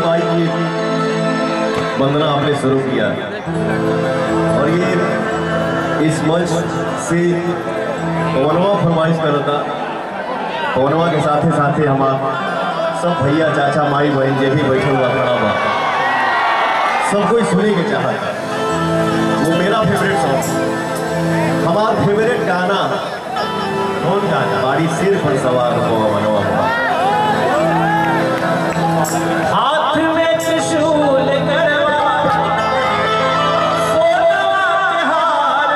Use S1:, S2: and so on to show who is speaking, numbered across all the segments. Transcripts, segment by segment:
S1: माई की वंदना आपने शुरू किया और ये इस मंच से पवनवा फरमाइश कर था। पवनवा के साथे साथे हमारा सब भैया चाचा माई बहन जे भी बैठे हुआ खड़ा बा सब कोई सुने के चाहता। वो मेरा फेवरेट सॉन्ग, हमारा फेवरेट गाना कौन गाना? बाड़ी सिर पर सवार पवनवा
S2: हाथ में त्रिशूल करवा सोनवा के हार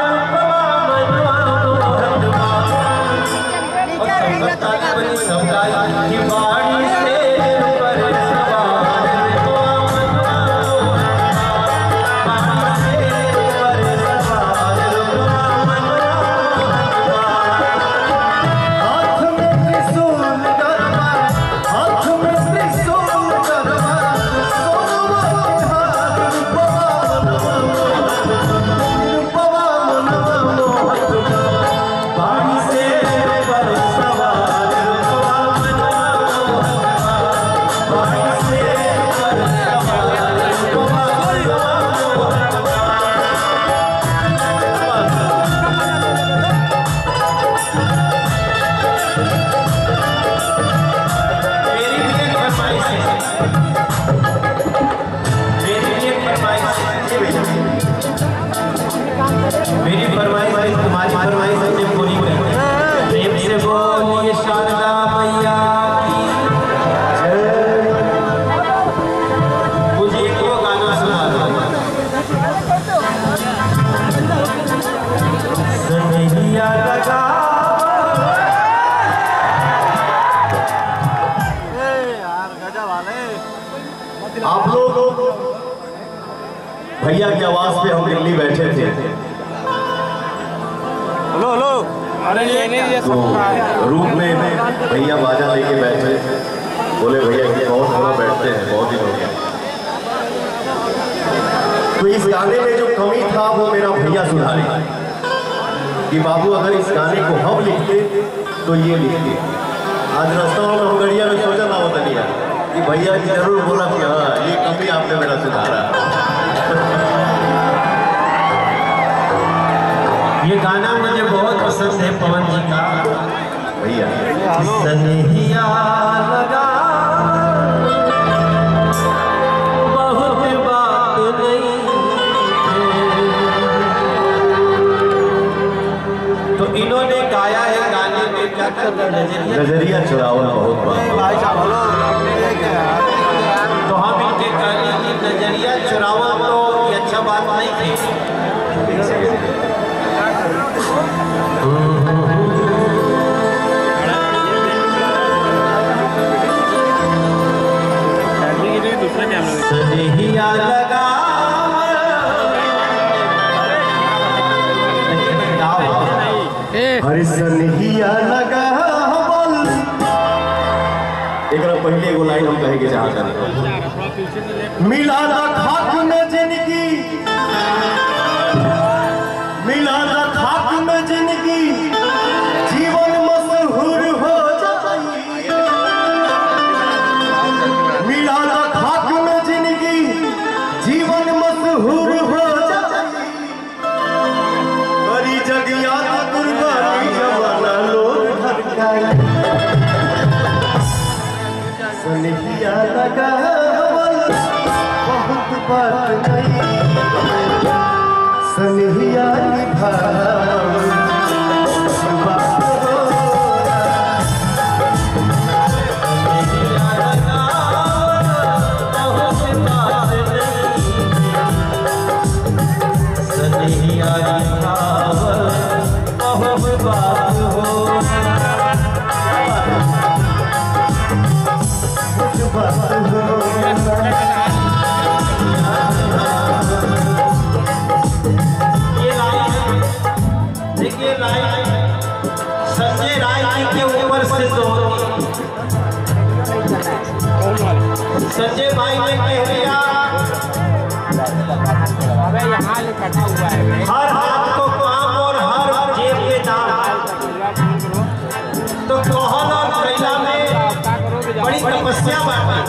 S2: की बाड़ी से मेरी फरमाइश तुम्हारी फरमाइश हमने पूरी कर प्रेम से बोलिए शारदा मैया की जय। मुझे एक वो गाना सुना सनहिया लगा
S1: आप लोग भैया की आवाज पे हम दिल्ली बैठे थे।
S3: हेलो हेलो, अरे ये नहीं
S1: तो रूम में भैया बाजा लेके बैठे, बोले भैया कि बहुत थोड़ा बैठते हैं, बहुत दिन हो गया। तो इस गाने में जो कमी था वो मेरा भैया सुधारे कि बाबू अगर इस गाने को हम लिखते तो ये लिखते। आज रास्ता में हम गड़िया में सोचा ना होता नहीं कि भैया जी जरूर बोला कि हाँ ये कमी आपने मेरा सुधारा।
S2: ये गाना मुझे बहुत पसंद है पवन जी का।
S1: भैया
S2: सनहिया लगा बहुत बात नहीं तो इन्होंने गाया है गाने में क्या
S1: नजरिया चुरावन बहुत बात।
S2: तो हम इनके गाने की नजरिया चुरावा तो ये अच्छा बात नहीं थी। सनहिया लगा
S1: हर सनहिया लगा एक पहले एगो लाइन हम कहे के चाहते हैं। मिला ना खाक में जिंदगी, मिला ना खाक में जिंदगी, जीवन मशहूर हो जाए। मिला ना खाक में जिंदगी, जीवन मशहूर हो जाए। बड़ी जगिया कुर्बानी जमाना लोग भटकाए। सनहिया लगा बहुत बात नहीं, सनहिया निभा
S2: संजय राय जी के ऊपर से तो संजय भाई ने कह दिया हर हाथ को काम और हर जेब में दाम। तो कोहल और कैला में बड़ी तपस्या बात।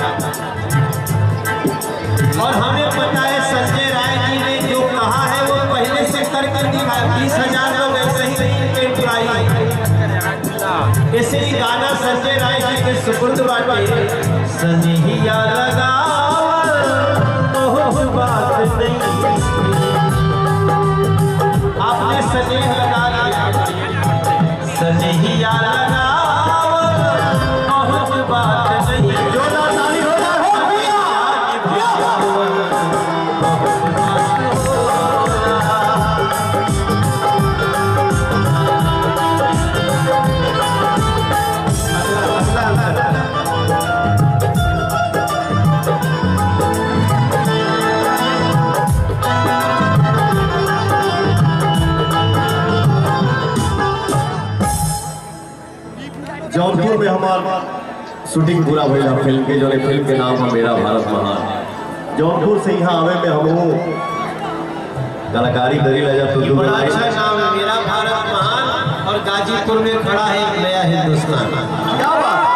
S2: और हमें पता है संजय राय जी ने जो कहा है वो पहले से करके दिखाया। 20,000 लोग ऐसे ही टिकट पाई। इसलिए गाना संजय राय जी के सुपुर्द बाटे। सनहिया लगावल बहुत बात नहीं, आपने स्नेह लगा लिया। सनहिया लगावल बहुत बात नहीं, जोरदार ताली हो जाए।
S1: जौनपुर में हमारा शूटिंग पूरा भइला फिल्म के, जो फिल्म के नाम है मेरा भारत महान। जौनपुर से यहाँ आवे में हम कलाकारी करी ला जाता।
S2: बड़ा अच्छा नाम है मेरा भारत महान, और गाजीपुर में खड़ा है एक नया हिंदुस्तान।
S1: क्या बात।